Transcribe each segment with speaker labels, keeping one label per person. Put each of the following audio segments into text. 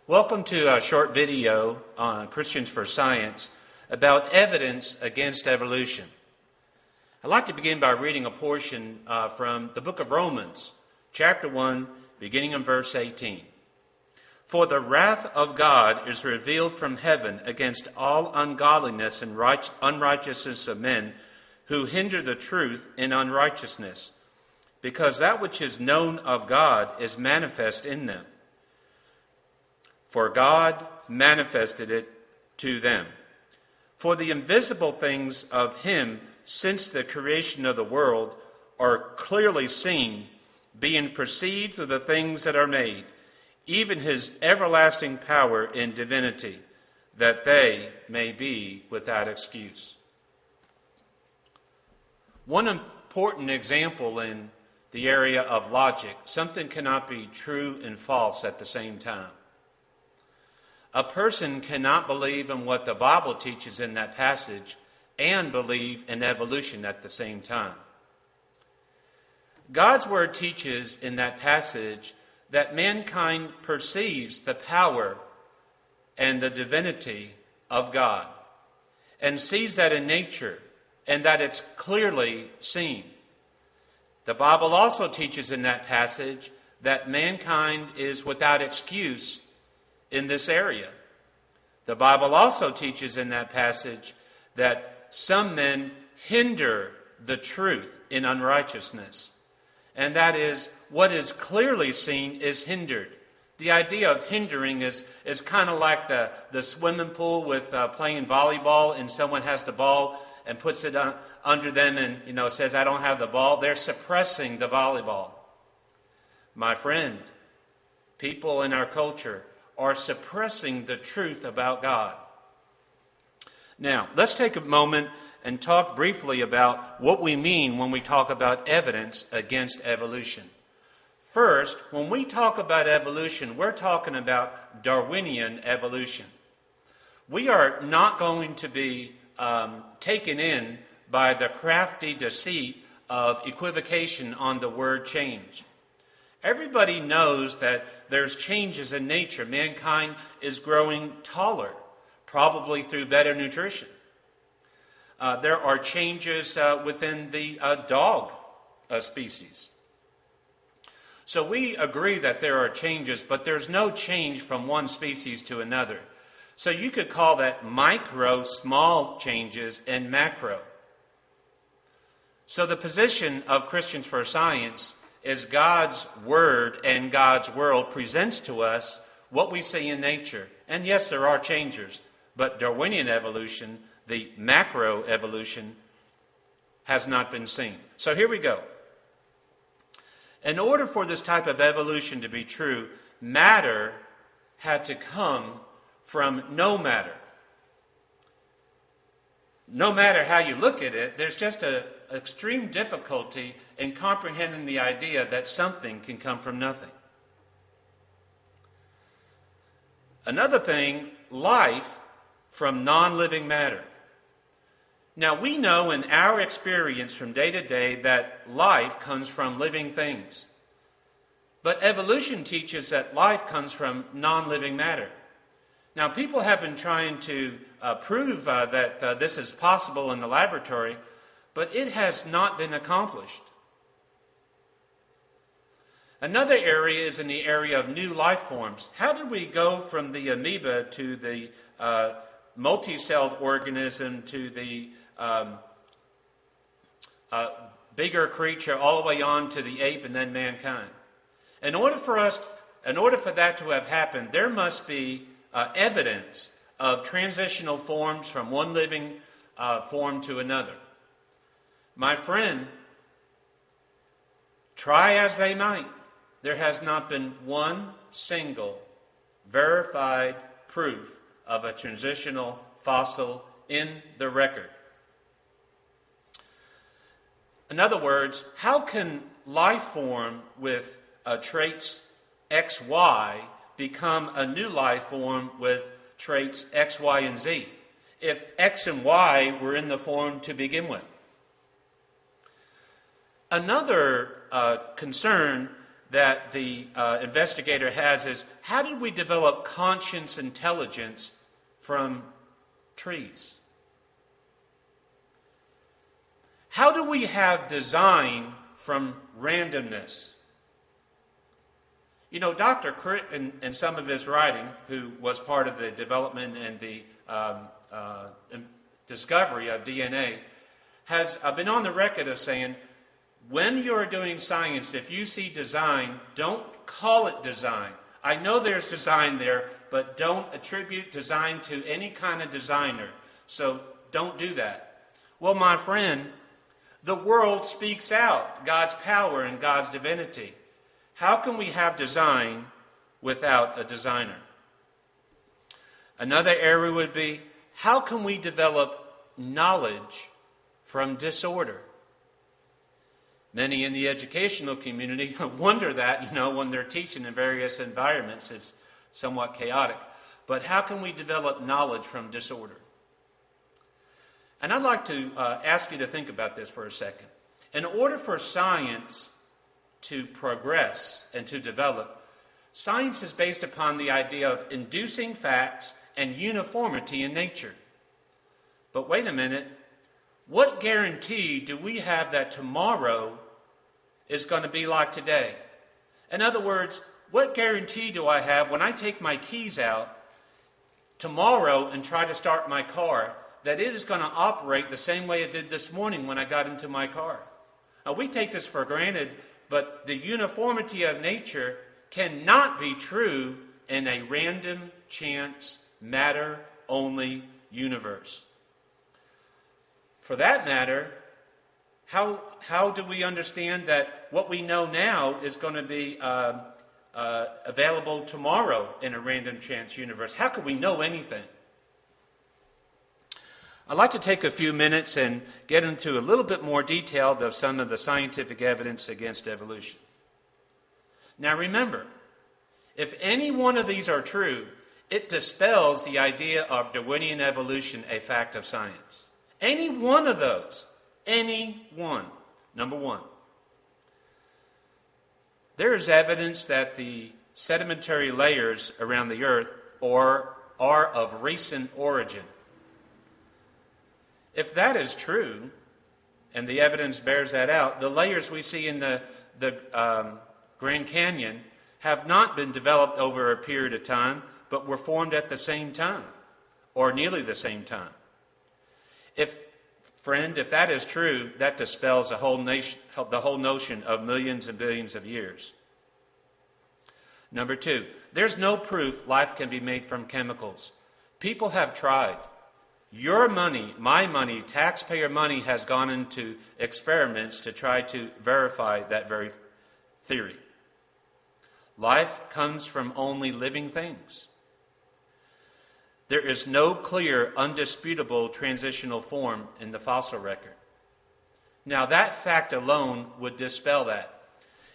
Speaker 1: Welcome to a short video on Christians for Science about evidence against evolution. I'd like to begin by reading a portion from the book of Romans, chapter 1, beginning in verse 18. For the wrath of God is revealed from heaven against all ungodliness and unrighteousness of men who hinder the truth in unrighteousness, because that which is known of God is manifest in them. For God manifested it to them. For the invisible things of him since the creation of the world are clearly seen, being perceived through the things that are made, even his everlasting power in divinity, that they may be without excuse. One important example in the area of logic: something cannot be true and false at the same time. A person cannot believe in what the Bible teaches in that passage and believe in evolution at the same time. God's word teaches in that passage that mankind perceives the power and the divinity of God and sees that in nature and that it's clearly seen. The Bible also teaches in that passage that mankind is without excuse in this area. The Bible also teaches in that passage that some men hinder the truth in unrighteousness. And that is, what is clearly seen is hindered. The idea of hindering is kind of like the swimming pool with playing volleyball, and someone has the ball and puts it under them and says, I don't have the ball. They're suppressing the volleyball. My friend, people in our culture are suppressing the truth about God. Now, let's take a moment and talk briefly about what we mean when we talk about evidence against evolution. First, when we talk about evolution, we're talking about Darwinian evolution. We are not going to be taken in by the crafty deceit of equivocation on the word change. Everybody knows that there's changes in nature. Mankind is growing taller, probably through better nutrition. There are changes within the dog species. So we agree that there are changes, but there's no change from one species to another. So you could call that micro, small changes, and macro. So the position of Christians for Science is God's Word and God's world presents to us what we see in nature. And yes, there are changes, but Darwinian evolution, the macro evolution, has not been seen. So here we go. In order for this type of evolution to be true, matter had to come from no matter. No matter how you look at it, there's just an extreme difficulty in comprehending the idea that something can come from nothing. Another thing, life from non-living matter. Now, we know in our experience from day to day that life comes from living things. But evolution teaches that life comes from non-living matter. Now, people have been trying to prove that this is possible in the laboratory, but it has not been accomplished. Another area is in the area of new life forms. How did we go from the amoeba to the multi-celled organism to the bigger creature, all the way on to the ape and then mankind? In order for that to have happened, there must be evidence of transitional forms from one living form to another. My friend, try as they might, there has not been one single verified proof of a transitional fossil in the record. In other words, how can life form with traits XY become a new life form with traits X, Y, and Z if X and Y were in the form to begin with? Another concern that the investigator has is, how did we develop conscious intelligence from trees? How do we have design from randomness? You know, Dr. Crick, in some of his writing, who was part of the development and the discovery of DNA, has been on the record of saying, when you're doing science, if you see design, don't call it design. I know there's design there, but don't attribute design to any kind of designer. So don't do that. Well, my friend, the world speaks out God's power and God's divinity. How can we have design without a designer? Another area would be, how can we develop knowledge from disorder? Many in the educational community wonder that, when they're teaching in various environments, it's somewhat chaotic. But how can we develop knowledge from disorder? And I'd like to ask you to think about this for a second. In order for science to progress and to develop, science is based upon the idea of inducing facts and uniformity in nature. But wait a minute, what guarantee do we have that tomorrow is going to be like today? In other words, what guarantee do I have when I take my keys out tomorrow and try to start my car that it is going to operate the same way it did this morning when I got into my car? Now, we take this for granted, but the uniformity of nature cannot be true in a random, chance, matter-only universe. For that matter, how do we understand that what we know now is going to be available tomorrow in a random chance universe? How can we know anything? I'd like to take a few minutes and get into a little bit more detail of some of the scientific evidence against evolution. Now remember, if any one of these are true, it dispels the idea of Darwinian evolution, a fact of science. Any one of those, any one. Number one, there is evidence that the sedimentary layers around the earth are of recent origin. If that is true, and the evidence bears that out, the layers we see in the Grand Canyon have not been developed over a period of time, but were formed at the same time, or nearly the same time. If that is true, that dispels the whole notion of millions and billions of years. Number two, there's no proof life can be made from chemicals. People have tried. Your money, my money, taxpayer money has gone into experiments to try to verify that very theory. Life comes from only living things. There is no clear, undisputable transitional form in the fossil record. Now, that fact alone would dispel that.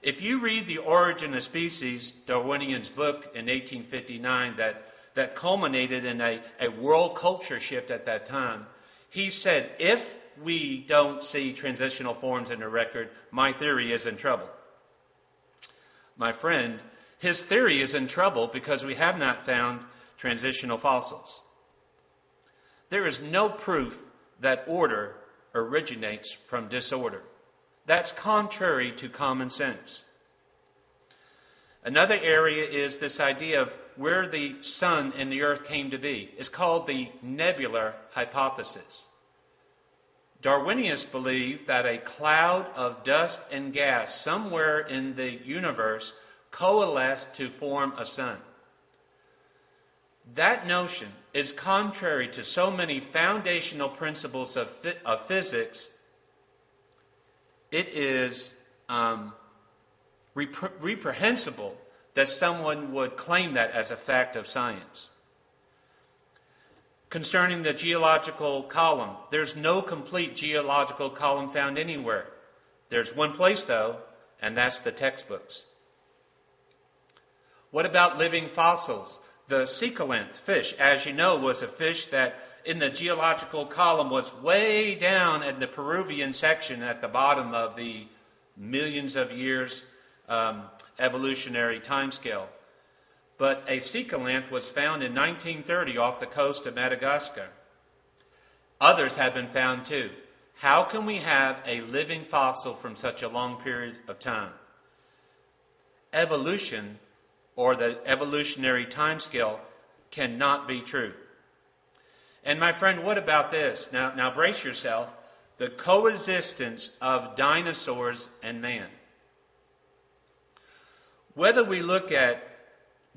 Speaker 1: If you read The Origin of Species, Darwinian's book in 1859 that culminated in a world culture shift at that time, he said, if we don't see transitional forms in the record, my theory is in trouble. My friend, his theory is in trouble because we have not found transitional fossils. There is no proof that order originates from disorder. That's contrary to common sense. Another area is this idea of where the sun and the earth came to be. It's called the nebular hypothesis. Darwinians believe that a cloud of dust and gas somewhere in the universe coalesced to form a sun. That notion is contrary to so many foundational principles of physics. It is reprehensible that someone would claim that as a fact of science. Concerning the geological column, there's no complete geological column found anywhere. There's one place, though, and that's the textbooks. What about living fossils? The cecolinth fish, as you know, was a fish that in the geological column was way down in the Peruvian section at the bottom of the millions of years evolutionary timescale, but a coelacanth was found in 1930 off the coast of Madagascar. Others have been found too. How can we have a living fossil from such a long period of time? Evolution, or the evolutionary timescale, cannot be true. And my friend, what about this? Now brace yourself. The coexistence of dinosaurs and man. Whether we look at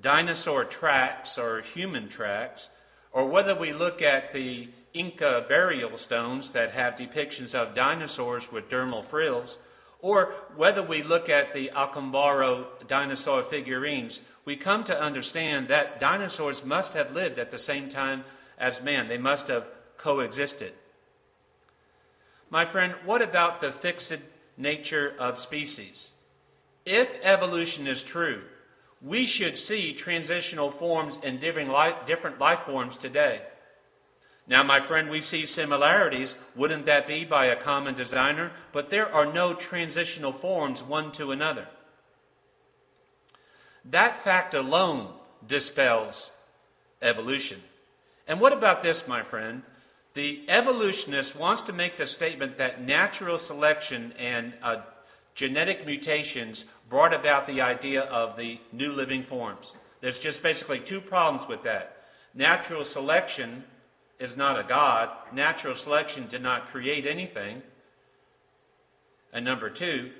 Speaker 1: dinosaur tracks or human tracks, or whether we look at the Inca burial stones that have depictions of dinosaurs with dermal frills, or whether we look at the Acambaro dinosaur figurines, we come to understand that dinosaurs must have lived at the same time as man. They must have coexisted. My friend, what about the fixed nature of species? If evolution is true, we should see transitional forms in different life forms today. Now, my friend, we see similarities. Wouldn't that be by a common designer? But there are no transitional forms one to another. That fact alone dispels evolution. And what about this, my friend? The evolutionist wants to make the statement that natural selection and genetic mutations brought about the idea of the new living forms. There's just basically two problems with that. Natural selection is not a god. Natural selection did not create anything. And number two,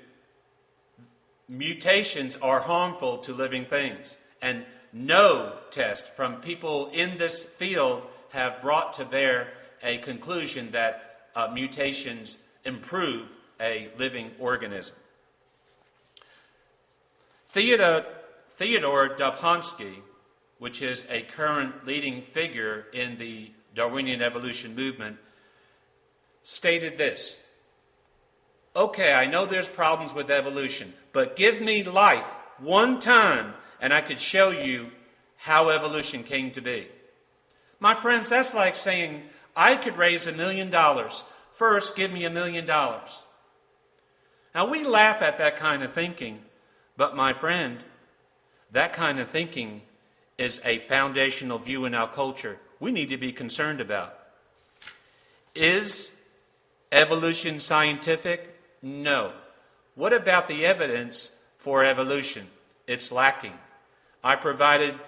Speaker 1: mutations are harmful to living things. And no test from people in this field have brought to bear a conclusion that mutations improve a living organism. Theodore Dobzhansky, which is a current leading figure in the Darwinian evolution movement, stated this: okay, I know there's problems with evolution, but give me life one time and I could show you how evolution came to be. My friends, that's like saying, I could raise $1 million. First, give me $1 million. Now, we laugh at that kind of thinking, but my friend, that kind of thinking is a foundational view in our culture we need to be concerned about. Is evolution scientific? No. What about the evidence for evolution? It's lacking. I provided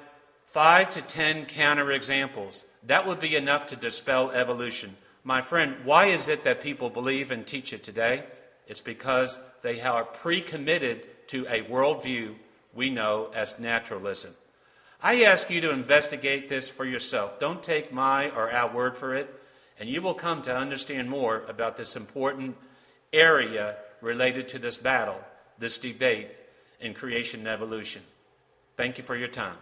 Speaker 1: 5 to 10 counterexamples. That would be enough to dispel evolution. My friend, why is it that people believe and teach it today? It's because they are pre-committed to a worldview we know as naturalism. I ask you to investigate this for yourself. Don't take my or our word for it, and you will come to understand more about this important area related to this battle, this debate in creation and evolution. Thank you for your time.